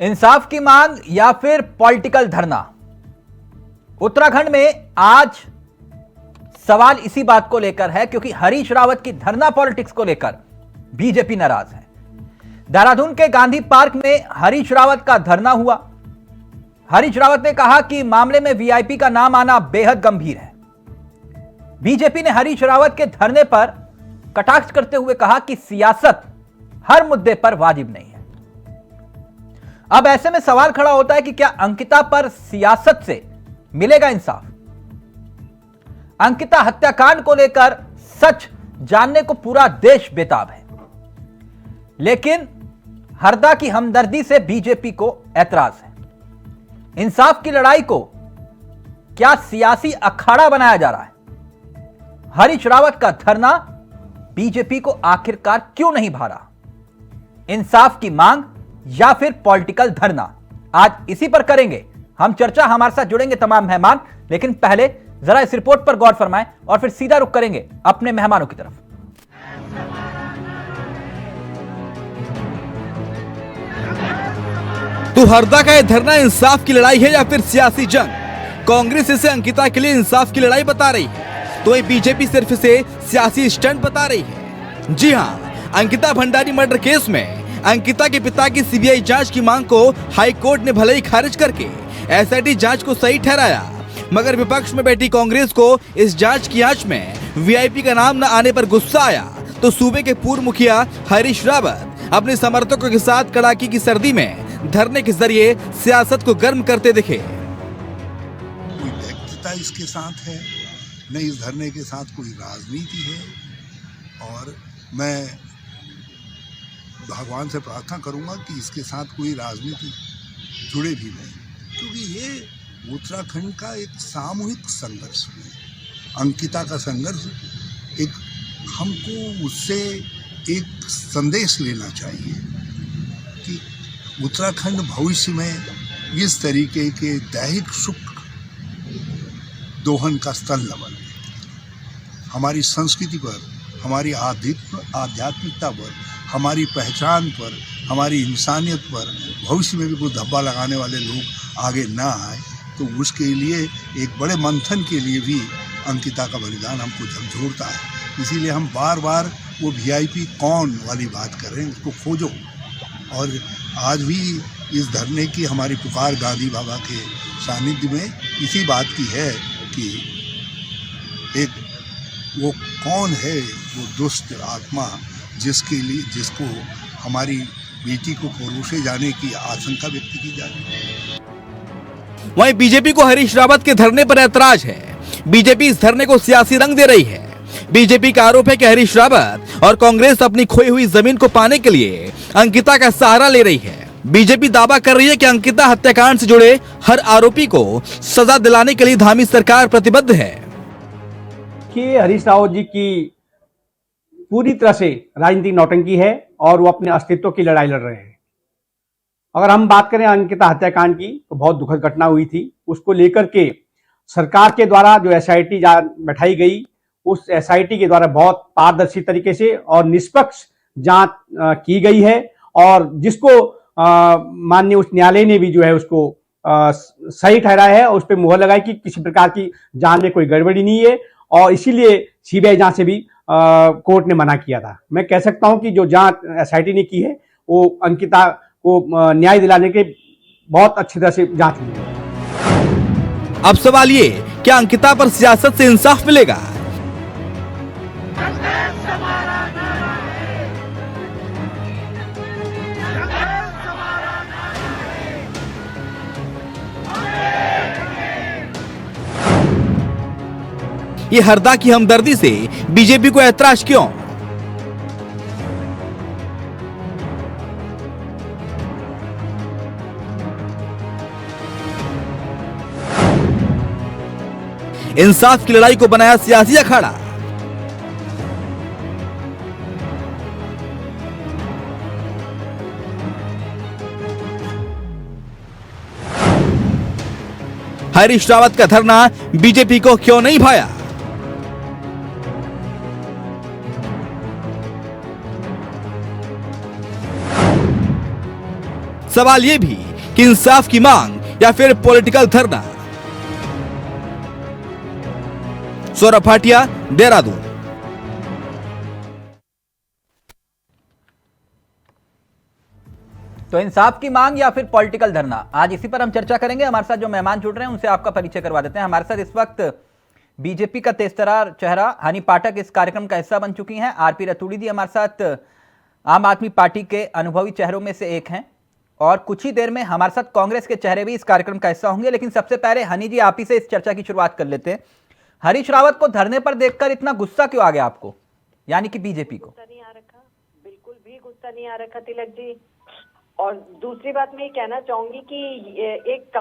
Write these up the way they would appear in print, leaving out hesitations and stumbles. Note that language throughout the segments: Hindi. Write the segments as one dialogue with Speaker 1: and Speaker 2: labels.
Speaker 1: इंसाफ की मांग या फिर पॉलिटिकल धरना। उत्तराखंड में आज सवाल इसी बात को लेकर है क्योंकि हरीश रावत की धरना पॉलिटिक्स को लेकर बीजेपी नाराज है। देहरादून के गांधी पार्क में हरीश रावत का धरना हुआ। हरीश रावत ने कहा कि मामले में वीआईपी का नाम आना बेहद गंभीर है। बीजेपी ने हरीश रावत के धरने पर कटाक्ष करते हुए कहा कि सियासत हर मुद्दे पर वाजिब नहीं है। अब ऐसे में सवाल खड़ा होता है कि क्या अंकिता पर सियासत से मिलेगा इंसाफ? अंकिता हत्याकांड को लेकर सच जानने को पूरा देश बेताब है, लेकिन हरदा की हमदर्दी से बीजेपी को ऐतराज है। इंसाफ की लड़ाई को क्या सियासी अखाड़ा बनाया जा रहा है? हरीश रावत का धरना बीजेपी को आखिरकार क्यों नहीं भा रहा? इंसाफ की मांग या फिर पॉलिटिकल धरना, आज इसी पर करेंगे हम चर्चा। हमारे साथ जुड़ेंगे तमाम मेहमान, लेकिन पहले जरा इस रिपोर्ट पर गौर फरमाएं और फिर सीधा रुख करेंगे अपने मेहमानों की तरफ।
Speaker 2: तो हरदा का यह धरना इंसाफ की लड़ाई है या फिर सियासी जंग? कांग्रेस इसे अंकिता के लिए इंसाफ की लड़ाई बता रही है, तो वही बीजेपी सिर्फ इसे सियासी स्टंट बता रही है। जी हां, अंकिता भंडारी मर्डर केस में अंकिता के पिता की सीबीआई जांच की मांग को हाई कोर्ट ने भले ही खारिज करके एसआईटी जांच को सही ठहराया, मगर विपक्ष में बैठी कांग्रेस को इस जांच की आंच में वीआईपी का नाम न आने पर गुस्सा आया। तो सूबे के पूर्व मुखिया हरीश रावत अपने समर्थकों के साथ कड़ाके की सर्दी में धरने के जरिए सियासत को गर्म करते दिखे।
Speaker 3: कोई व्यक्तिता इसके साथ है, न इस धरने के साथ कोई राजनीति है, और मैं भगवान से प्रार्थना करूंगा कि इसके साथ कोई राजनीति जुड़े भी नहीं, क्योंकि ये उत्तराखंड का एक सामूहिक संघर्ष है। अंकिता का संघर्ष एक, हमको उससे एक संदेश लेना चाहिए कि उत्तराखंड भविष्य में इस तरीके के दैहिक सुख दोहन का स्थल न बने। हमारी संस्कृति पर, हमारी आध्यात्मिकता पर, हमारी पहचान पर, हमारी इंसानियत पर भविष्य में भी कोई धब्बा लगाने वाले लोग आगे ना आए, तो उसके लिए एक बड़े मंथन के लिए भी अंकिता का बलिदान हमको झकझोरता है। इसीलिए हम बार बार वो वीआईपी कौन वाली बात कर रहे हैं, उसको खोजो। और आज भी इस धरने की हमारी पुकार गांधी बाबा के सानिध्य में इसी बात की है कि एक वो कौन है वो दुष्ट आत्मा जिसको हमारी बेटी को परोसे जाने की आशंका व्यक्त की जा रही है।
Speaker 2: वहीं बीजेपी को हरीश रावत के धरने पर ऐतराज है। बीजेपी इस धरने को सियासी रंग दे रही है। बीजेपी का आरोप है कि हरीश रावत और कांग्रेस अपनी खोई हुई जमीन को पाने के लिए अंकिता का सहारा ले रही है। बीजेपी दावा कर रही है कि अंकिता हत्याकांड से जुड़े हर आरोपी को सजा दिलाने के लिए धामी सरकार प्रतिबद्ध है।
Speaker 4: कि हरीश रावत जी की पूरी तरह से राजनीतिक नौटंकी है और वो अपने अस्तित्व की लड़ाई लड़ रहे हैं। अगर हम बात करें अंकिता हत्याकांड की, तो बहुत दुखद घटना हुई थी। उसको लेकर के सरकार के द्वारा जो एसआईटी बैठाई गई, उस एसआईटी के द्वारा बहुत पारदर्शी तरीके से और निष्पक्ष जांच की गई है, और जिसको माननीय उच्च न्यायालय ने भी जो है उसको सही ठहराया है और उस पर मुहर लगाई कि किसी प्रकार की जांच में कोई गड़बड़ी नहीं है, और इसीलिए सीबीआई जांच से भी कोर्ट ने मना किया था। मैं कह सकता हूं कि जो जांच एसआईटी ने की है वो अंकिता को न्याय दिलाने के बहुत अच्छी तरह से जांच हुई है।
Speaker 2: अब सवाल ये, क्या अंकिता पर सियासत से इंसाफ मिलेगा? ये हरदा की हमदर्दी से बीजेपी को ऐतराज क्यों? इंसाफ की लड़ाई को बनाया सियासी अखाड़ा। हरीश रावत का धरना बीजेपी को क्यों नहीं भाया? सवाल ये भी इंसाफ की मांग या फिर पॉलिटिकल धरना। सौरभ भाटिया, देहरादून।
Speaker 1: तो इंसाफ की मांग या फिर पॉलिटिकल धरना, आज इसी पर हम चर्चा करेंगे। हमारे साथ जो मेहमान जुड़ रहे हैं उनसे आपका परिचय करवा देते हैं। हमारे साथ इस वक्त बीजेपी का तेजतर्रार चेहरा हनी पाठक इस कार्यक्रम का हिस्सा बन चुकी हैं। आरपी रतूड़ी जी हमारे साथ आम आदमी पार्टी के अनुभवी चेहरों में से एक हैं, और कुछ ही देर में हमारे साथ कांग्रेस के चेहरे भी इस कार्यक्रम का हिस्सा होंगे। लेकिन सबसे पहले हनी जी, आप ही से इस चर्चा की शुरुआत कर लेते हैं। हरीश रावत को धरने पर देखकर इतना गुस्सा क्यों आ गया आपको, यानी कि बीजेपी को?
Speaker 5: गुस्सा नहीं आ रखा, बिल्कुल भी गुस्सा नहीं आ रखा तिलक जी। और दूसरी बात मैं ये कहना चाहूंगी कि एक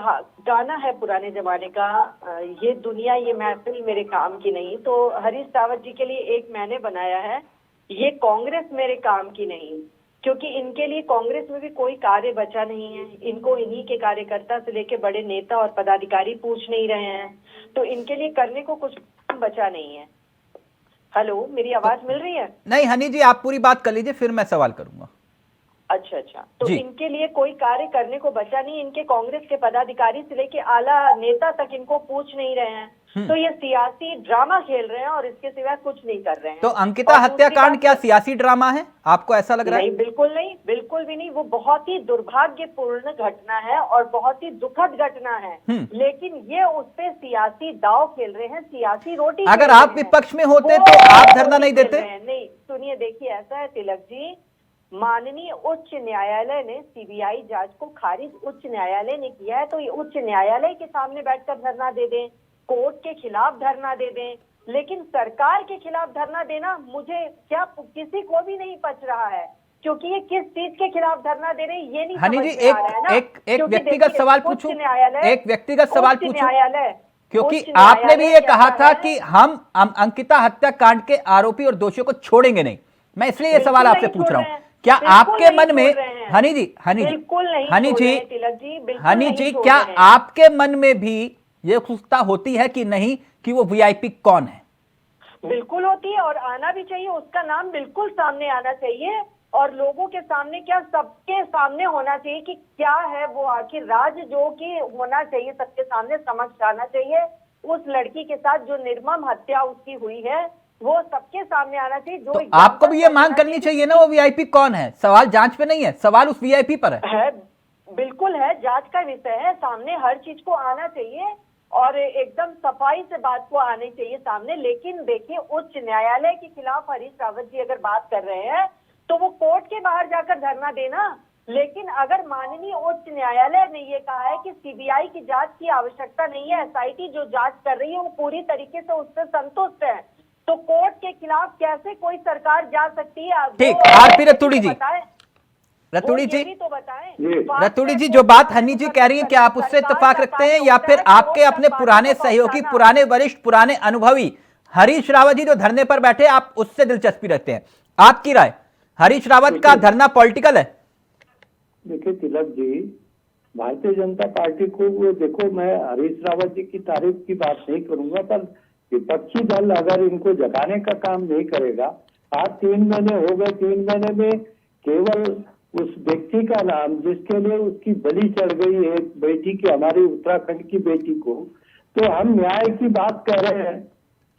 Speaker 5: गाना है पुराने जमाने का, ये दुनिया ये महफिल मेरे काम की नहीं। तो हरीश रावत जी के लिए एक मैंने बनाया है, ये कांग्रेस मेरे काम की नहीं, क्योंकि इनके लिए कांग्रेस में भी कोई कार्य बचा नहीं है। इनको इन्हीं के कार्यकर्ता से लेके बड़े नेता और पदाधिकारी पूछ नहीं रहे हैं, तो इनके लिए करने को कुछ बचा नहीं है। हेलो, मेरी आवाज मिल रही है?
Speaker 1: नहीं हनी जी, आप पूरी बात कर लीजिए, फिर मैं सवाल करूंगा।
Speaker 5: अच्छा, तो इनके लिए कोई कार्य करने को बचा नहीं। इनके कांग्रेस के पदाधिकारी से लेके आला नेता तक इनको पूछ नहीं रहे हैं, तो ये सियासी ड्रामा खेल रहे हैं और इसके सिवा कुछ नहीं कर रहे हैं।
Speaker 1: तो अंकिता हत्याकांड क्या सियासी ड्रामा है, आपको ऐसा लग रहा है?
Speaker 5: नहीं, बिल्कुल नहीं, बिल्कुल भी नहीं। वो बहुत ही दुर्भाग्यपूर्ण घटना है और बहुत ही दुखद घटना है, लेकिन ये उस पे सियासी दांव खेल रहे हैं, सियासी रोटी।
Speaker 1: अगर आप विपक्ष में होते तो आप धरना नहीं देते?
Speaker 5: नहीं, सुनिए, देखिए ऐसा है तिलक जी, माननीय उच्च न्यायालय ने सीबीआई जांच को खारिज उच्च न्यायालय ने किया है, तो ये उच्च न्यायालय के सामने बैठकर धरना दे दें, कोर्ट के खिलाफ धरना दे दें, लेकिन सरकार के खिलाफ धरना देना मुझे क्या किसी को भी नहीं पच रहा है, क्योंकि ये किस चीज के खिलाफ धरना दे रहे हैं ये नहीं
Speaker 1: हनी जी,
Speaker 5: समझ में आ रहा है ना।
Speaker 1: एक व्यक्तिगत सवाल पूछूं, एक व्यक्तिगत सवाल पूछूं,
Speaker 5: न्यायालय,
Speaker 1: क्योंकि आपने भी ये कहा था कि हम अंकिता हत्याकांड के आरोपी और दोषियों को छोड़ेंगे नहीं। मैं इसलिए ये सवाल आपसे पूछ रहा हूं, क्या आपके मन में, हनी जी, क्या आपके मन में भी ये उत्सुकता होती है कि नहीं कि वो वीआईपी कौन है?
Speaker 5: बिल्कुल होती है, और आना भी चाहिए, उसका नाम बिल्कुल सामने आना चाहिए, और लोगों के सामने क्या सबके सामने होना चाहिए कि क्या है वो आखिर राज जो कि होना चाहिए, सबके सामने समक्ष आना चाहिए। उस लड़की के साथ जो निर्मम हत्या उसकी हुई है वो सबके सामने आना चाहिए। जो
Speaker 1: तो आपको भी ये मांग करनी चाहिए ना वो वीआईपी कौन है। सवाल जांच पे नहीं है, सवाल उस वीआईपी पर है।
Speaker 5: बिल्कुल है, जांच का विषय है, सामने हर चीज को आना चाहिए और एकदम सफाई से बात को आनी चाहिए सामने। लेकिन देखिए, उच्च न्यायालय के खिलाफ हरीश रावत जी अगर बात कर रहे हैं तो वो कोर्ट के बाहर जाकर धरना देना। लेकिन अगर माननीय उच्च न्यायालय ने ये कहा है कि सीबीआई की जांच की आवश्यकता नहीं है, एसआईटी जो जांच कर रही है वो पूरी तरीके से उससे संतुष्ट है, तो कोर्ट के खिलाफ कैसे कोई सरकार जा सकती है?
Speaker 1: ठीक, आरपी रतूड़ी जी, रतूड़ी जी जो बात हनी जी कह रही है, क्या आप उससे इत्तेफाक रखते हैं, या फिर आपके अपने पुराने सहयोगी, पुराने वरिष्ठ, पुराने अनुभवी हरीश रावत जी जो धरने पर बैठे, आप उससे दिलचस्पी रखते हैं? आपकी राय, हरीश रावत का धरना पॉलिटिकल है?
Speaker 6: देखिए तिलक जी, भारतीय जनता पार्टी को वो देखो, मैं हरीश रावत जी की तारीफ की बात नहीं करूंगा, पर विपक्षी दल अगर इनको जगाने का काम नहीं करेगा, आज 3 महीने हो गए, 3 महीने में केवल उस व्यक्ति का नाम जिसके लिए उसकी बलि चढ़ गई है बेटी की, हमारी उत्तराखंड की बेटी को, तो हम न्याय की बात कर रहे हैं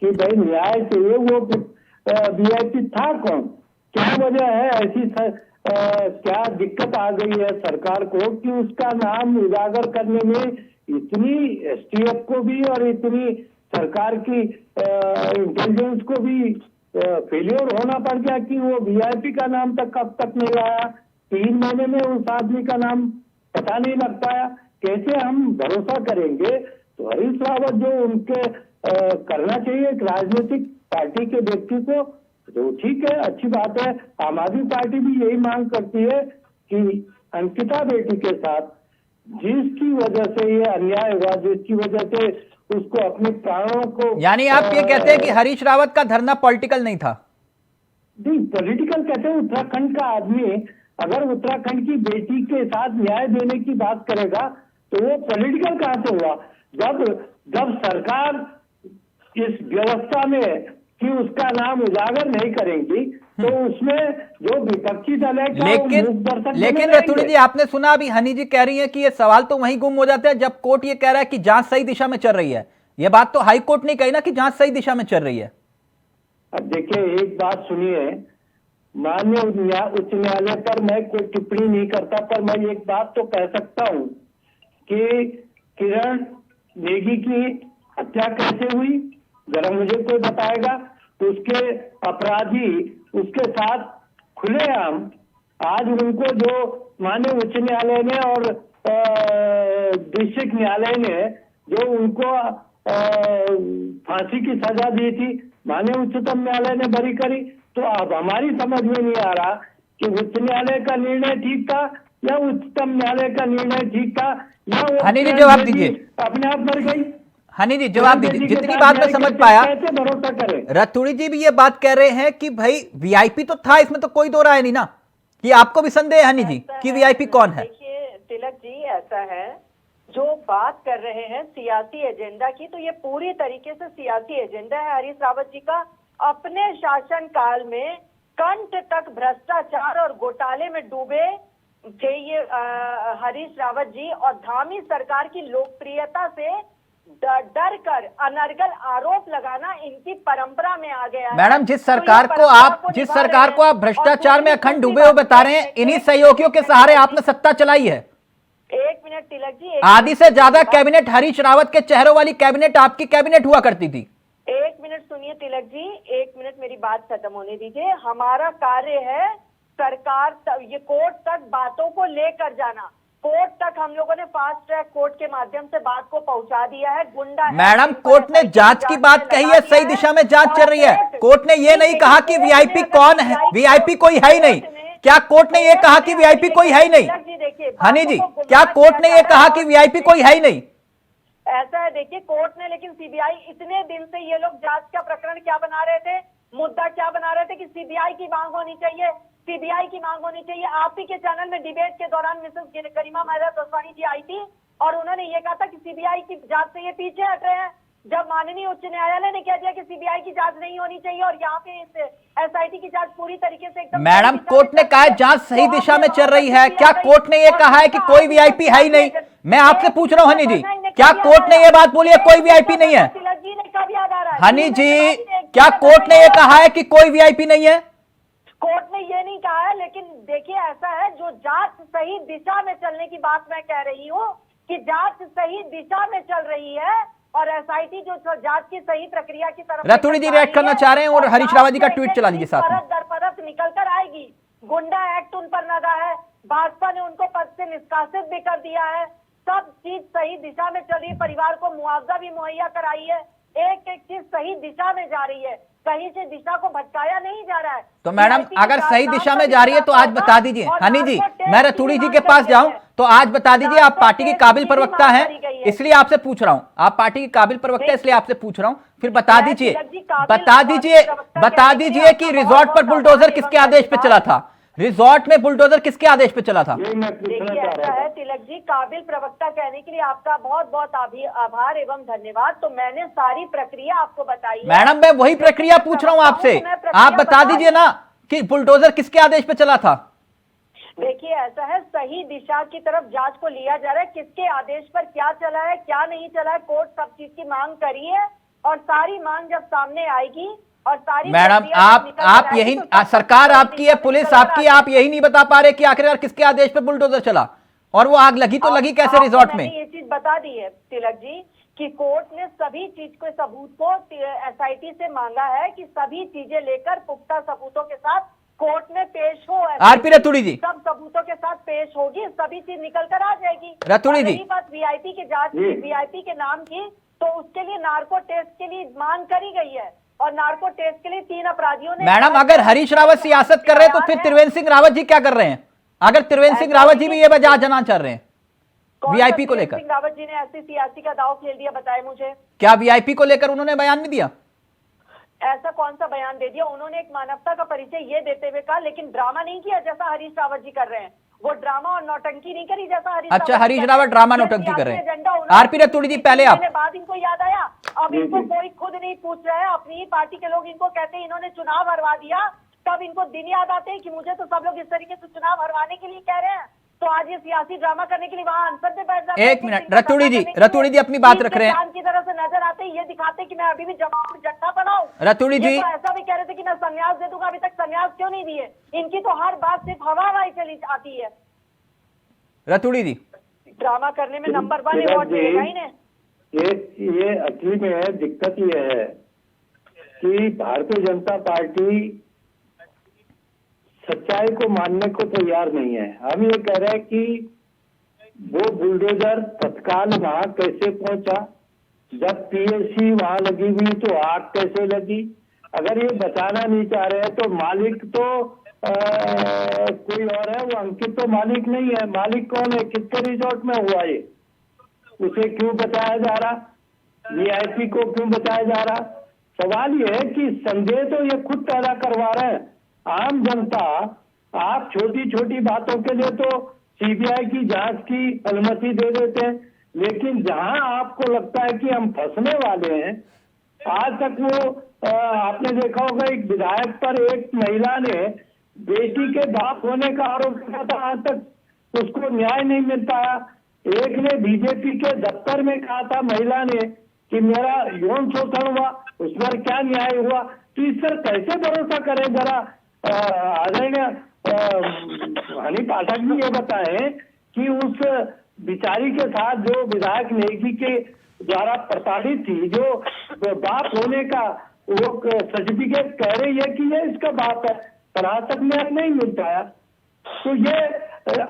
Speaker 6: कि भाई न्याय चाहिए। वो वीआईपी था कौन, क्या वजह है ऐसी क्या दिक्कत आ गई है सरकार को कि उसका नाम उजागर करने में इतनी एसटीएफ को भी और इतनी सरकार की इंटेलिजेंस को भी फेलियर होना पड़ गया कि वो वीआईपी का नाम तक कब तक नहीं आया। 3 महीने में उस आदमी का नाम पता नहीं लग पाया, कैसे हम भरोसा करेंगे? तो हरीश रावत जो उनके करना चाहिए एक राजनीतिक पार्टी के व्यक्ति को, तो ठीक है, अच्छी बात है। आम आदमी पार्टी भी यही मांग करती है कि अंकिता बेटी के साथ जिसकी वजह से ये अन्याय हुआ, जिसकी वजह से उसको अपने प्राणों को,
Speaker 1: यानी आप ये कहते हैं कि हरीश रावत का धरना पॉलिटिकल नहीं था?
Speaker 6: नहीं, पॉलिटिकल कहते हैं, उत्तराखंड का आदमी अगर उत्तराखंड की बेटी के साथ न्याय देने की बात करेगा तो वो पॉलिटिकल कहां से हुआ? जब सरकार इस व्यवस्था में कि उसका नाम उजागर नहीं करेंगी, तो उसमें जो विपक्षी दल है क्या वो
Speaker 1: लेकिन
Speaker 6: मूक दर्शक बने
Speaker 1: लेकिन
Speaker 6: रहेंगे?
Speaker 1: रतुड़ी जी, आपने सुना अभी हनी जी कह रही है कि ये सवाल तो वहीं गुम हो जाता है जब कोर्ट ये कह रहा है कि जांच सही दिशा में चल रही है। ये बात तो हाई कोर्ट ने कही ना कि जांच सही दिशा में चल रही है।
Speaker 6: अब देखिए, एक बात सुनिए, माननीय उच्च न्यायालय पर मैं कोई टिप्पणी नहीं करता, पर मैं एक बात तो कह सकता हूँ कि किरण नेगी की हत्या कैसे हुई, जरा मुझे कोई बताएगा। उसके अपराधी उसके साथ खुलेआम आज उनको जो माननीय उच्च न्यायालय ने और डिस्ट्रिक्ट न्यायालय ने जो उनको फांसी की सजा दी थी, माननीय उच्चतम न्यायालय ने बरी करी। तो अब हमारी समझ में नहीं आ रहा कि उच्च न्यायालय का निर्णय ठीक था या उच्चतम न्यायालय का निर्णय ठीक था, या वो
Speaker 1: हनी जी जवाब दीजिए।
Speaker 6: अपने आप मर गई।
Speaker 1: हनी जी जवाब दीजिए, जितनी बात मैं समझ पाया।
Speaker 6: कैसे भरोसा करें?
Speaker 1: रतुड़ी जी भी ये बात कह रहे हैं कि भाई वीआईपी तो था, इसमें तो कोई दो राय नहीं ना। कि आपको भी संदेह है हनी जी कि वीआईपी कौन है?
Speaker 5: देखिए तिलक जी, ऐसा है, जो बात कर रहे हैं सियासी एजेंडा की, तो ये पूरी तरीके से सियासी एजेंडा है हरीश रावत जी का। अपने शासन काल में कंठ तक भ्रष्टाचार और घोटाले में डूबे थे ये हरीश रावत जी, और धामी सरकार की लोकप्रियता से डर कर अनर्गल आरोप लगाना इनकी परंपरा में आ गया है।
Speaker 1: मैडम, जिस
Speaker 5: तो ये
Speaker 1: सरकार को
Speaker 5: परंपरा
Speaker 1: आप
Speaker 5: को
Speaker 1: जिस
Speaker 5: निभा
Speaker 1: सरकार
Speaker 5: रहे
Speaker 1: को आप
Speaker 5: हैं।
Speaker 1: भ्रष्टाचार
Speaker 5: और
Speaker 1: में
Speaker 5: दूसरी
Speaker 1: अखंड डूबे हुए
Speaker 5: बात
Speaker 1: बता रहे हैं, इन्हीं सहयोगियों के सहारे आपने सत्ता चलाई है।
Speaker 5: एक मिनट तिलक जी,
Speaker 1: आधी से ज्यादा कैबिनेट हरीश रावत के चेहरों वाली कैबिनेट आपकी कैबिनेट हुआ करती थी।
Speaker 5: एक मिनट सुनिए तिलक जी, एक मिनट मेरी बात खत्म होने दीजिए। हमारा कार्य है सरकार ये कोर्ट तक बातों को लेकर जाना। कोर्ट तक हम लोगों ने फास्ट ट्रैक कोर्ट के माध्यम से बात को पहुंचा दिया है। गुंडा
Speaker 1: मैडम, कोर्ट ने जांच की बात कही है, सही दिशा में जांच चल रही है। कोर्ट ने ये नहीं कहा कि वीआईपी कौन है, वीआईपी कोई है ही नहीं। क्या कोर्ट ने ये कहा कि वीआईपी कोई है ही नहीं? हनी जी, क्या कोर्ट ने ये कहा कि वीआईपी कोई है ही नहीं?
Speaker 5: ऐसा है, देखिए कोर्ट ने, लेकिन सीबीआई इतने दिन से ये लोग जांच का प्रकरण क्या बना रहे थे, मुद्दा क्या बना रहे थे कि सीबीआई की मांग होनी चाहिए, सीबीआई की मांग होनी चाहिए। आप ही के चैनल में डिबेट के दौरान मिसेस गरिमा महराज दसवानी जी आई थी और उन्होंने ये कहा था कि सीबीआई की जांच से ये पीछे हट रहे हैं। जब माननीय उच्च न्यायालय ने कह दिया कि सीबीआई की जांच नहीं होनी चाहिए और यहाँ पे इस एसआईटी की जांच पूरी तरीके से एकदम
Speaker 1: मैडम, कोर्ट ने कहा है जांच सही दिशा में चल रही है। क्या कोर्ट ने ये कहा है कि कोई वीआईपी है ही नहीं? मैं आपसे पूछ रहा हूं हनी जी, क्या कोर्ट ने ये बात बोली है कोई वीआईपी नहीं है? हनी जी, क्या कोर्ट ने ये कहा है कि कोई वीआईपी नहीं है?
Speaker 5: कोर्ट ने ये नहीं कहा है, लेकिन देखिए ऐसा है, जो जांच सही दिशा में चलने की बात मैं कह रही हूँ कि जांच सही दिशा में चल रही है और एसआईटी जो जांच की सही प्रक्रिया की तरफ
Speaker 1: रतुड़ी जी रिएक्ट करना चाह रहे हैं और हरीश रावत जी का ट्वीट चला दीजिए साथ में।
Speaker 5: परत दर परत निकल कर आएगी। गुंडा एक्ट उन पर लगा है, भाजपा ने उनको पद से निष्कासित भी कर दिया है, सब चीज सही दिशा में चल रही है, परिवार को मुआवजा भी मुहैया कराई है, एक एक चीज सही दिशा में जा रही है, कहीं से दिशा को भटकाया नहीं जा रहा है।
Speaker 1: तो मैडम, अगर सही दिशा में जा रही है तो आज बता दीजिए। हनी जी, मैं रतुड़ी जी के पास जाऊं तो आज बता दीजिए। आप पार्टी के काबिल प्रवक्ता हैं, इसलिए आपसे पूछ रहा हूं। आप पार्टी के काबिल प्रवक्ता, इसलिए आपसे पूछ रहा हूं। फिर बता दीजिए कि रिजॉर्ट पर बुलडोजर किसके आदेश पे चला था? रिजॉर्ट में बुलडोजर किसके आदेश पे चला था?
Speaker 5: देखिए ऐसा है तिलक जी, काबिल प्रवक्ता कहने के लिए आपका बहुत बहुत आभार एवं धन्यवाद। तो मैंने सारी प्रक्रिया आपको बताई है।
Speaker 1: मैडम, मैं वही प्रक्रिया पूछ रहा हूं आपसे। आप बता दीजिए ना कि बुलडोजर किसके आदेश पे चला था?
Speaker 5: देखिए ऐसा है, सही दिशा की तरफ जांच को लिया जा रहा है, किसके आदेश पर क्या चला है क्या नहीं चला है, कोर्ट सब चीज की मांग करी है और सारी मांग जब सामने आएगी और सारी
Speaker 1: मैडम, आप यही सरकार आपकी है, पुलिस आपकी, आप यही नहीं बता पा रहे कि आखिरकार किसके आदेश पे बुलडोजर चला और वो आग लगी तो लगी कैसे रिजॉर्ट में?
Speaker 5: ये चीज बता दी है तिलक जी कि कोर्ट ने सभी चीज को सबूत को एसआईटी से मांगा है कि सभी चीजें लेकर पुख्ता सबूतों के साथ कोर्ट में पेश हो।
Speaker 1: आरपी रतुड़ी जी,
Speaker 5: सब सबूतों के साथ पेश होगी, सभी चीज निकल कर आ जाएगी।
Speaker 1: रतुड़ी जी,
Speaker 5: बात वीआईपी की जांच, वीआईपी के नाम की, तो उसके लिए नार्को टेस्ट के लिए मांग करी गई है और नार्को टेस्ट के लिए 3 अपराधियों ने।
Speaker 1: मैडम, अगर हरीश रावत सियासत कर रहे हैं तो फिर त्रिवेंद्र सिंह रावत जी क्या कर रहे हैं? अगर त्रिवेंद्र सिंह रावत जी भी ये वजह जाना चाह रहे हैं वीआईपी को लेकर।
Speaker 5: त्रिवेंद्र सिंह रावत जी ने ऐसी सियासी का दाव खेल दिया, बताए मुझे।
Speaker 1: क्या वीआईपी को लेकर उन्होंने बयान नहीं दिया?
Speaker 5: ऐसा कौन सा बयान दे दिया? उन्होंने एक मानवता का परिचय ये देते हुए कहा, लेकिन ड्रामा नहीं किया जैसा हरीश रावत जी कर रहे हैं। वो ड्रामा और नौटंकी नहीं करी जैसा हरीश।
Speaker 1: अच्छा, हरीश रावत ड्रामा नौटंकी कर रहे हैं। आरपी रतुड़ी जी, पहले आप।
Speaker 5: बात इनको याद आया, अब इनको कोई खुद नहीं पूछ रहा है, अपनी ही पार्टी के लोग इनको कहते हैं इन्होंने चुनाव हरवा दिया, तब इनको दिन याद आते हैं कि मुझे तो सब लोग इस तरीके से चुनाव हरवाने के लिए कह रहे हैं, तो आज ये सियासी ड्रामा करने के लिए वहां अंसद में बैठ जाते हैं।
Speaker 1: एक मिनट, रतूड़ी जी अपनी बात रख रहे हैं।
Speaker 5: की तरह से नजर आते हैं, ये दिखाते कि मैं अभी भी जवाब जट्टा बनाऊं।
Speaker 1: रतूड़ी जी
Speaker 5: तो ऐसा भी कह रहे थे कि मैं संन्यास दे दूंगा, अभी तक संन्यास क्यों नहीं दिए? इनकी तो हर बात सिर्फ हवा चली आती है।
Speaker 1: रतूड़ी जी
Speaker 5: ड्रामा करने में नंबर 1 अवार्ड मिलेगा ही नहीं।
Speaker 6: ये असली में दिक्कत ये है कि भारतीय जनता पार्टी सच्चाई को मानने को तैयार नहीं है। हम ये कह रहे हैं कि वो बुलडोजर तत्काल वहां कैसे पहुंचा, जब पीएससी वहां लगी हुई तो आग कैसे लगी। अगर ये बचाना नहीं चाह रहे हैं तो मालिक तो कोई और है, वो अंकित तो मालिक नहीं है। मालिक कौन है? किसके रिजॉर्ट में हुआ ये? उसे क्यों बचाया जा रहा? वीआईपी को क्यों बचाया जा रहा? सवाल ये है कि संदेह तो ये खुद पैदा करवा रहे हैं। आम जनता, आप छोटी छोटी बातों के लिए तो सीबीआई की जांच की अनुमति दे देते हैं, लेकिन जहां आपको लगता है कि हम फंसने वाले हैं, आज तक वो आपने देखा होगा एक विधायक पर एक महिला ने बेटी के बाप होने का आरोप किया था, आज तक उसको न्याय नहीं मिल पाया। एक ने बीजेपी के दफ्तर में कहा था महिला ने कि मेरा यौन शोषण हुआ, उस पर क्या न्याय हुआ? तो इस पर कैसे भरोसा करें? जरा आदरणीय हनी पाठक भी ये बताएं कि उस बिचारी के साथ जो विधायक नेगी के द्वारा प्रताड़ित थी, जो बाप होने का वो सर्टिफिकेट कह रही है कि ये इसका बाप है, पर आज तक न्याय नहीं मिल पाया। तो ये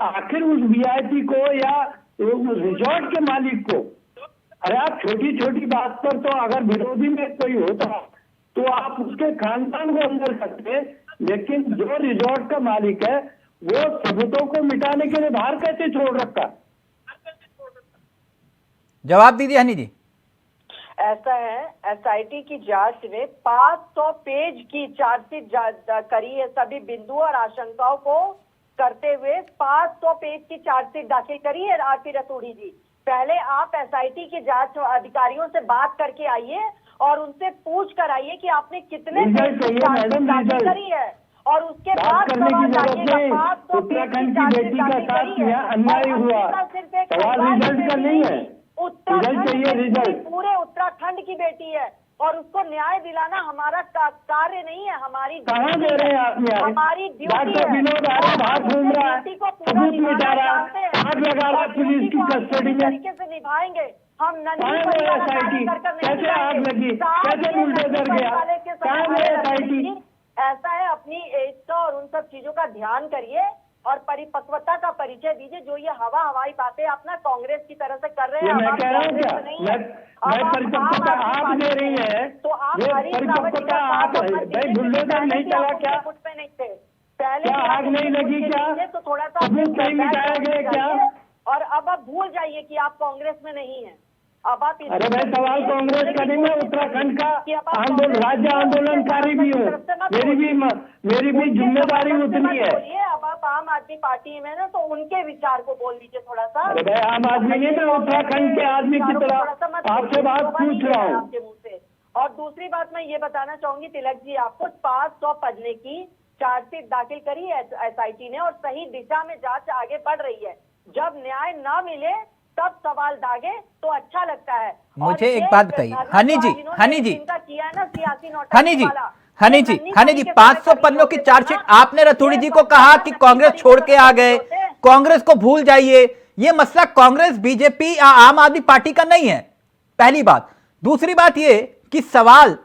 Speaker 6: आखिर उस वीआईपी को या उस रिजॉर्ट के मालिक को, अरे आप छोटी छोटी बात पर तो अगर विरोधी में कोई होता तो आप उसके खानदान को अंदर सकते, लेकिन जो रिजॉर्ट का मालिक है वो सबूतों को मिटाने के लिए बाहर कैसे छोड़ रखा?
Speaker 1: जवाब दीजिए हनी जी।
Speaker 5: ऐसा है, एसआईटी की जांच ने 500 पेज की चार्जशीट करी है। सभी बिंदु और आशंकाओं को करते हुए 500 पेज की चार्जशीट दाखिल करी है आरपी रतूड़ी जी। पहले आप एसआईटी के जांच अधिकारियों से बात करके आइए और उनसे पूछ कर आइए कि आपने कितने दाखिल करी है, और उसके बाद सवाल लागिएगा।
Speaker 6: उत्तराखंड की बेटी का साथ किया, अन्याय हुआ, सवाल रिजल्ट का नहीं है, रिजल्ट चाहिए। रिजल्ट
Speaker 5: पूरे उत्तराखंड की बेटी है और उसको न्याय दिलाना हमारा कार्य नहीं है, हमारी
Speaker 6: कहाँ दे रहे हैं आप न्याय?
Speaker 5: हमारी ड्यूटी
Speaker 6: डॉक्टर विनोद आर्य बाहर घूम रहा है, सबूत मिटा रहा है, आग लगा रहा है पुलिस की कस्टडी में।
Speaker 5: तरीके से निभाएंगे हम।
Speaker 6: एसआईटी कैसे आग लगी, कैसे बुलडोजर गया, कहाँ गए एसआईटी?
Speaker 5: ऐसा है, अपनी एज का और उन सब चीजों का ध्यान करिए और परिपक्वता का परिचय दीजिए। जो ये हवाई बातें अपना कांग्रेस की तरह से कर रहे हैं,
Speaker 6: मैं कह रहा हूँ क्या, मैं परिपक्वता आप दे रही है,
Speaker 5: तो आप
Speaker 6: परिपक्वता आप भाई बुलडोजर नहीं चला क्या?
Speaker 5: पे नहीं थे पहले,
Speaker 6: क्या आग नहीं लगी क्या?
Speaker 5: तो थोड़ा सा
Speaker 6: सबूत नहीं मिटाया गया क्या?
Speaker 5: और अब आप भूल जाइए कि आप कांग्रेस में नहीं है। अब आप
Speaker 6: अरे भाई सवाल कांग्रेस का नहीं, मैं उत्तराखंड का आंदोलन, राज्य आंदोलनकारी भी हूँ, मेरी भी जिम्मेदारी उतनी है।
Speaker 5: अब आप आम आदमी पार्टी में ना, तो उनके विचार को बोल लीजिए थोड़ा सा।
Speaker 6: अरे भाई आम आदमी नहीं, मैं उत्तराखंड के आदमी की तरह आपसे बात पूछ रहा हूँ
Speaker 5: आपके मुंह से। और दूसरी बात मैं ये बताना चाहूंगी तिलक जी, आपको 500 पन्ने की चार्जशीट दाखिल करी है एसआईटी ने और सही दिशा में जांच आगे बढ़ रही है। जब न्याय न मिले तब सवाल दागे तो अच्छा लगता है।
Speaker 1: मुझे एक बात बताइए हनी जी,
Speaker 5: किया है ना सियासी
Speaker 1: हनी जी 500 पन्नों की चार्जशीट, आपने रतूड़ी जी को कहा कि कांग्रेस छोड़ के आ गए, कांग्रेस को भूल जाइए। ये मसला कांग्रेस, बीजेपी या आम आदमी पार्टी का नहीं है, पहली बात। दूसरी बात ये कि सवाल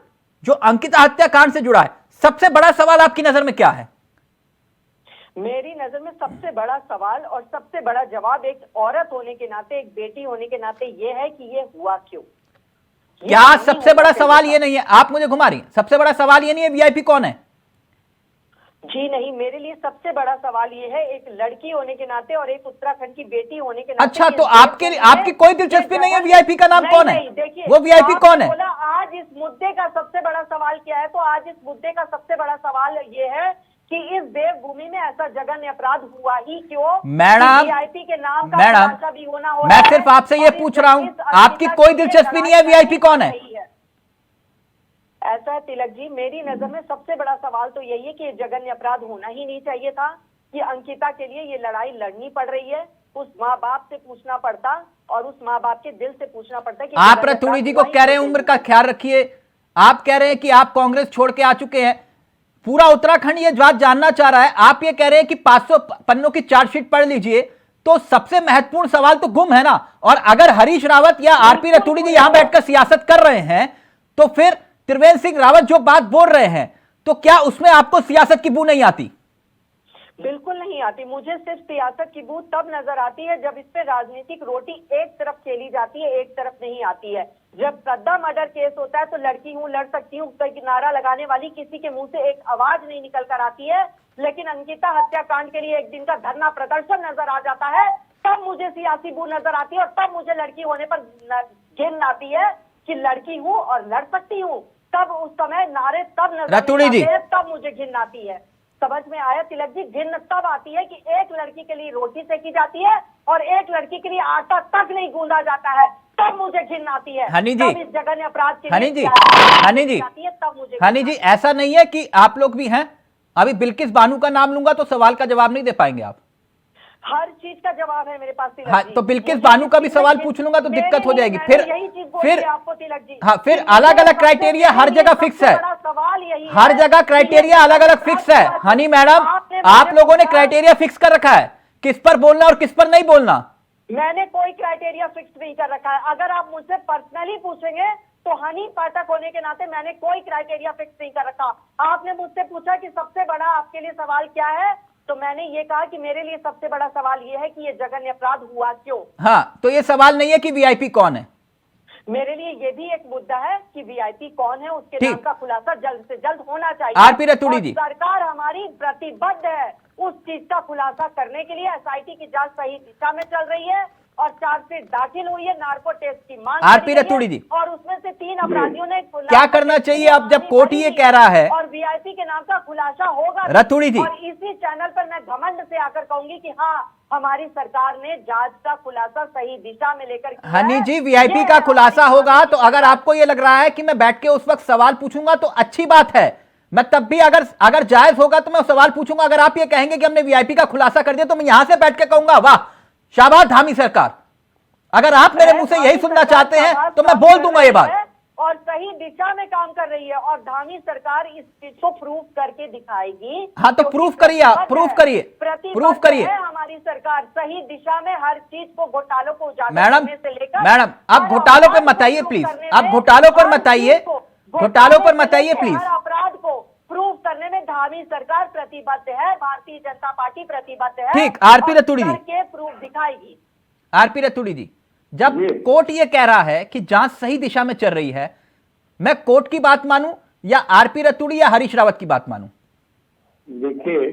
Speaker 1: जो अंकिता हत्याकांड से जुड़ा है, सबसे बड़ा सवाल आपकी नजर में क्या है?
Speaker 5: मेरी नजर में सबसे बड़ा सवाल और सबसे बड़ा जवाब एक औरत होने के नाते, एक बेटी होने के नाते ये है कि ये हुआ क्यों।
Speaker 1: क्या सबसे बड़ा सवाल ये नहीं है? आप मुझे घुमा रही हैं। सबसे बड़ा सवाल ये नहीं है वीआईपी कौन है?
Speaker 5: जी नहीं, मेरे लिए सबसे बड़ा सवाल ये है, एक लड़की होने के नाते और एक उत्तराखंड की बेटी होने के नाते।
Speaker 1: अच्छा, तो आपकी कोई दिलचस्पी नहीं है वीआईपी का नाम कौन है? वो वीआईपी कौन है?
Speaker 5: आज इस मुद्दे का सबसे बड़ा सवाल क्या है? तो आज इस मुद्दे का सबसे बड़ा सवाल ये है कि इस देवभूमि में ऐसा जघन्य अपराध हुआ ही क्यों?
Speaker 1: मैडम,
Speaker 5: वीआईपी के नाम का भी होना हो,
Speaker 1: मैं सिर्फ आपसे ये पूछ रहा हूं, आपकी कोई दिलचस्पी नहीं है वीआईपी कौन है?
Speaker 5: ऐसा है तिलक जी, मेरी नजर में सबसे बड़ा सवाल तो यही है कि ये जघन्य अपराध होना ही नहीं चाहिए था कि अंकिता के लिए ये लड़ाई लड़नी पड़ रही है। उस माँ बाप से पूछना पड़ता और उस माँ बाप के दिल से पूछना पड़ता कि
Speaker 1: आप रतूड़ी जी को कह रहे हैं उम्र का ख्याल रखिए, आप कह रहे हैं कि आप कांग्रेस छोड़ के आ चुके हैं, पूरा उत्तराखंड ये बात जानना चाह रहा है। आप ये कह रहे हैं कि 500 पन्नों की चार्जशीट पढ़ लीजिए, तो सबसे महत्वपूर्ण सवाल तो गुम है ना। और अगर हरीश रावत या आरपी रतूड़ी जी यहां बैठकर सियासत कर रहे हैं, तो फिर त्रिवेंद्र सिंह रावत जो बात बोल रहे हैं, तो क्या उसमें आपको सियासत की बू नहीं आती?
Speaker 5: बिल्कुल नहीं आती। मुझे सिर्फ सियासत की बूथ तब नजर आती है जब इस पे राजनीतिक रोटी एक तरफ खेली जाती है, एक तरफ नहीं आती है। जब श्रद्धा मर्डर केस होता है तो लड़की हूँ, लड़ सकती हूँ, नारा लगाने वाली किसी के मुंह से एक आवाज नहीं निकल कर आती है। लेकिन अंकिता हत्याकांड के लिए एक दिन का धरना प्रदर्शन नजर आ जाता है, तब मुझे सियासी बू नजर आती है और तब मुझे लड़की होने पर घिन आती है कि लड़की हूँ और लड़ सकती हूँ। तब उस समय नारे तब नजर
Speaker 1: रतूड़ी जी,
Speaker 5: आते हैं, तब मुझे घिन आती है। समझ में आया तिलक जी? घिन तब आती है कि एक लड़की के लिए रोटी सेकी जाती है और एक लड़की के लिए आटा तक नहीं गूंदा जाता है, तब मुझे घिन आती है।
Speaker 1: हनी जी,
Speaker 5: तब इस जघन्य अपराध के
Speaker 1: हनी
Speaker 5: लिए
Speaker 1: जी, हनी जी,
Speaker 5: तब मुझे
Speaker 1: हनी जी, ऐसा नहीं है कि आप लोग भी हैं, अभी बिल्किस बानो का नाम लूंगा तो सवाल का जवाब नहीं दे पाएंगे आप।
Speaker 5: हर चीज का जवाब है मेरे पास तिलक
Speaker 1: हाँ,
Speaker 5: जी।
Speaker 1: तो बिल्किस बानो का भी सवाल पूछ लूंगा तो दिक्कत हो जाएगी। फिर
Speaker 5: आपको तिलक जी,
Speaker 1: हाँ, फिर अलग अलग क्राइटेरिया हर जगह फिक्स है,
Speaker 5: सवाल यही
Speaker 1: हर जगह क्राइटेरिया अलग अलग फिक्स है। हनी मैडम, आप लोगों ने क्राइटेरिया फिक्स कर रखा है, किस पर बोलना और किस पर नहीं बोलना।
Speaker 5: मैंने कोई क्राइटेरिया फिक्स नहीं कर रखा है। अगर आप मुझसे पर्सनली पूछेंगे तो हनी पाठक होने के नाते मैंने कोई क्राइटेरिया फिक्स नहीं कर रखा। आपने मुझसे पूछा कि सबसे बड़ा आपके लिए सवाल क्या है, तो मैंने ये कहा कि मेरे लिए सबसे बड़ा सवाल ये है कि ये जघन्य अपराध हुआ क्यों।
Speaker 1: हाँ, तो ये सवाल नहीं है कि वीआईपी कौन है,
Speaker 5: मेरे लिए ये भी एक मुद्दा है कि वीआईपी कौन है, उसके नाम का खुलासा जल्द से जल्द होना चाहिए।
Speaker 1: आरपी रतूड़ी जी,
Speaker 5: सरकार हमारी प्रतिबद्ध है उस चीज का खुलासा करने के लिए। एसआईटी की जांच सही दिशा में चल रही है और चार्जशीट दाखिल हुई है, नार्को टेस्ट की मांग
Speaker 1: आरपी रतूड़ी जी,
Speaker 5: और उसमें से 3 अपराधियों ने
Speaker 1: क्या करना चाहिए अब जब कोर्ट ही ये कह रहा है
Speaker 5: और वीआईपी के नाम का खुलासा होगा
Speaker 1: रतूड़ी जी,
Speaker 5: और इसी चैनल पर मैं घमंड से आकर कहूंगी कि हाँ, हमारी सरकार ने जांच का खुलासा सही दिशा में लेकर किया है।
Speaker 1: हनी जी, वीआईपी का खुलासा होगा तो अगर आपको ये लग रहा है कि मैं बैठ के उस वक्त सवाल पूछूंगा तो अच्छी बात है, मैं तब भी अगर जायज होगा तो मैं सवाल पूछूंगा। अगर आप ये कहेंगे कि हमने वीआईपी का खुलासा कर दिया तो मैं यहां से बैठ के कहूंगा वाह शाबाश धामी सरकार। अगर आप मेरे मुंह से यही सुनना चाहते हैं तो मैं बोल दूंगा ये बात।
Speaker 5: और सही दिशा में काम कर रही है और धामी सरकार इस चीज को प्रूफ करके दिखाएगी।
Speaker 1: हाँ, तो प्रूफ करिए, प्रूफ करिए, प्रूफ करिए।
Speaker 5: हमारी सरकार सही दिशा में हर चीज को, घोटालों को उजागर
Speaker 1: मैडम,
Speaker 5: करने से लेकर
Speaker 1: मैडम आप घोटालों पर मत आइए प्लीज, आप घोटालों पर मत आइए, घोटालों पर मत आइए प्लीज।
Speaker 5: अपराध को प्रूफ करने में धामी सरकार प्रतिबद्ध है, भारतीय जनता पार्टी प्रतिबद्ध है।
Speaker 1: ठीक, आरपी रतूड़ी जी,
Speaker 5: प्रूफ दिखाएगी।
Speaker 1: आरपी रतूड़ी जी, जब कोर्ट ये कह रहा है कि जांच सही दिशा में चल रही है, मैं कोर्ट की बात मानूं या आरपी रतूड़ी या हरीश रावत की बात मानूं?
Speaker 6: देखिए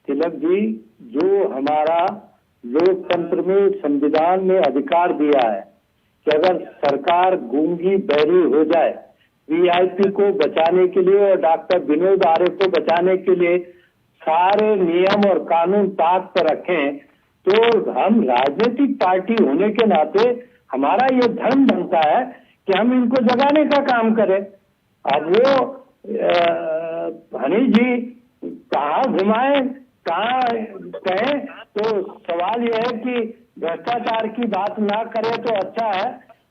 Speaker 6: तिलक जी, जो हमारा लोकतंत्र में संविधान ने अधिकार दिया है कि अगर सरकार गूंगी बहरी हो जाए, वीआईपी को बचाने के लिए और डॉक्टर विनोद आर्य को बचाने के लिए सारे नियम और कानून ताक पर रखें, तो हम राजनीतिक पार्टी होने के नाते हमारा ये धर्म बनता है कि हम इनको जगाने का काम करें। अब वो हनी जी कहाँ घुमाए कहाँ कहें, तो सवाल यह है कि भ्रष्टाचार की बात ना करे तो अच्छा है।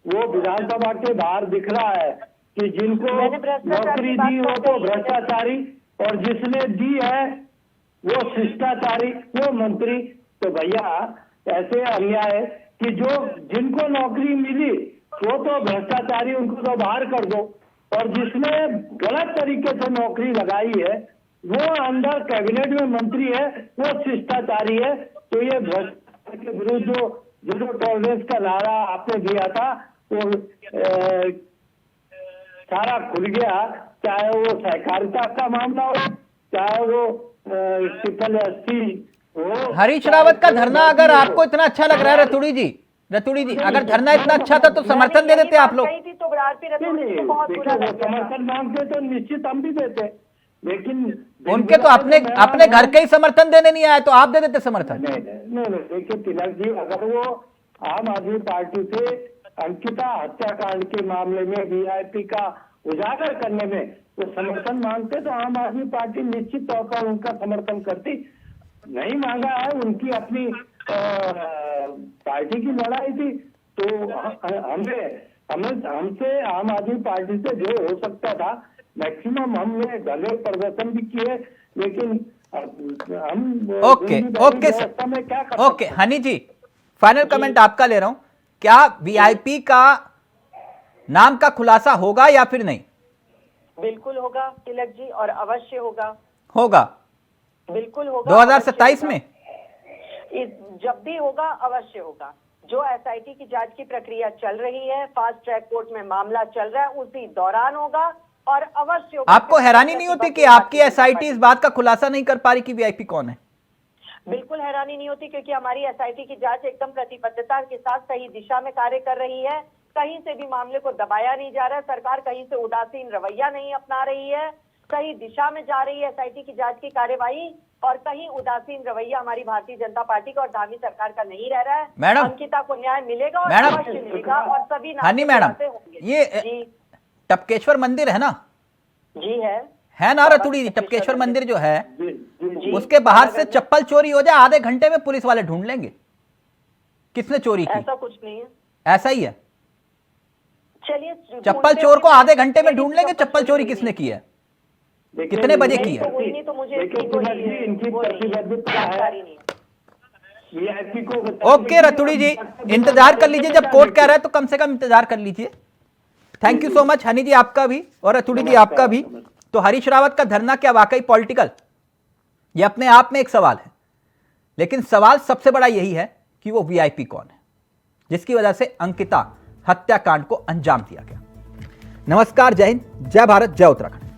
Speaker 6: वो विधानसभा के बाहर दिख रहा है कि जिनको नौकरी दी वो तो भ्रष्टाचारी और जिसने दी है वो शिष्टाचारी, वो मंत्री। तो भैया ऐसे अन्याय कि जो जिनको नौकरी मिली वो तो भ्रष्टाचारी, उनको तो बाहर कर दो, और जिसने गलत तरीके से नौकरी लगाई है वो अंदर कैबिनेट में मंत्री है, वो शिष्टाचारी है। तो ये भ्रष्टाचार के विरुद्ध जो जीरो टॉलरेंस का नारा आपने दिया था वो सारा खुल गया। चाहे वो सहकारिता का मामला हो, चाहे वो ट्रिपल एससी हो।
Speaker 1: हरीश रावत का धरना अगर आपको इतना अच्छा लग रहा है रतूड़ी जी, अगर धरना इतना अच्छा था तो समर्थन दे देते आप लोग।
Speaker 6: समर्थन मांगते तो निश्चित हम भी देते, लेकिन
Speaker 1: उनके तो अपने घर के ही समर्थन देने नहीं आए तो आप दे देते समर्थन।
Speaker 6: नहीं, देखिए तिलक जी, अगर वो आम आदमी पार्टी से अंकिता हत्याकांड के मामले में वीआईपी का उजागर करने में वो समर्थन मांगते तो आम आदमी पार्टी निश्चित तौर पर उनका समर्थन करती। नहीं मांगा है, उनकी अपनी पार्टी की लड़ाई थी, तो हमसे आम आदमी पार्टी से जो हो सकता था मैक्सिमम हमने ढले प्रदर्शन भी किए, लेकिन हम
Speaker 1: ओके सर,
Speaker 6: में क्या कर
Speaker 1: ओके हनी जी, फाइनल कमेंट आपका ले रहा हूं, क्या वीआईपी का नाम का खुलासा होगा या फिर नहीं?
Speaker 5: बिल्कुल होगा तिलक जी, और अवश्य होगा।
Speaker 1: होगा,
Speaker 5: बिल्कुल होगा
Speaker 1: 2027 में
Speaker 5: जब भी होगा अवश्य होगा। जो एसआईटी की जांच की प्रक्रिया चल रही है, फास्ट ट्रैक कोर्ट में मामला चल रहा है, उसी दौरान होगा और अवश्य होगा।
Speaker 1: आपको हैरानी नहीं होती कि आपकी एसआईटी इस बात का खुलासा नहीं कर पा रही कि वीआईपी कौन है?
Speaker 5: बिल्कुल हैरानी नहीं होती, क्योंकि हमारी एसआईटी की जांच एकदम प्रतिबद्धता के साथ सही दिशा में कार्य कर रही है। कहीं से भी मामले को दबाया नहीं जा रहा है, सरकार कहीं से उदासीन रवैया नहीं अपना रही है, सही दिशा में जा रही है एसआईटी की जांच की कार्यवाही, और कहीं उदासीन रवैया हमारी भारतीय जनता पार्टी का और धामी सरकार का नहीं रह रहा है।
Speaker 1: मैडम,
Speaker 5: अंकिता को न्याय मिलेगा और
Speaker 1: मैडम,
Speaker 5: अवश्य मिलेगा, और सभी
Speaker 1: हनी मैडम, ये
Speaker 5: जी
Speaker 1: टपकेश्वर मंदिर है ना?
Speaker 5: जी
Speaker 1: है ना रतुड़ी? टपकेश्वर मंदिर जो है
Speaker 5: जी,
Speaker 1: उसके बाहर से चप्पल चोरी हो जाए, आधे घंटे में पुलिस वाले ढूंढ लेंगे किसने चोरी की।
Speaker 5: ऐसा कुछ नहीं है,
Speaker 1: ऐसा ही है।
Speaker 5: चलिए
Speaker 1: चप्पल चोर को आधे घंटे में ढूंढ लेंगे चप्पल चोरी किसने की है, कितने बजे की है।
Speaker 5: तो मुझे
Speaker 6: इनकी प्रतिबद्धता है वीआईपी को।
Speaker 1: ओके रतुड़ी जी, इंतजार कर लीजिए, जब कोर्ट कह रहा है तो कम से कम इंतजार कर लीजिए। Thank you so much Honey ji, आपका भी, और रतुड़ी जी आपका भी। तो हरीश रावत का धरना क्या वाकई पॉलिटिकल? यह अपने आप में एक सवाल है, लेकिन सवाल सबसे बड़ा यही है कि वो वीआईपी कौन है जिसकी वजह से अंकिता हत्याकांड को अंजाम दिया गया। नमस्कार, जय हिंद, जय भारत, जय उत्तराखंड।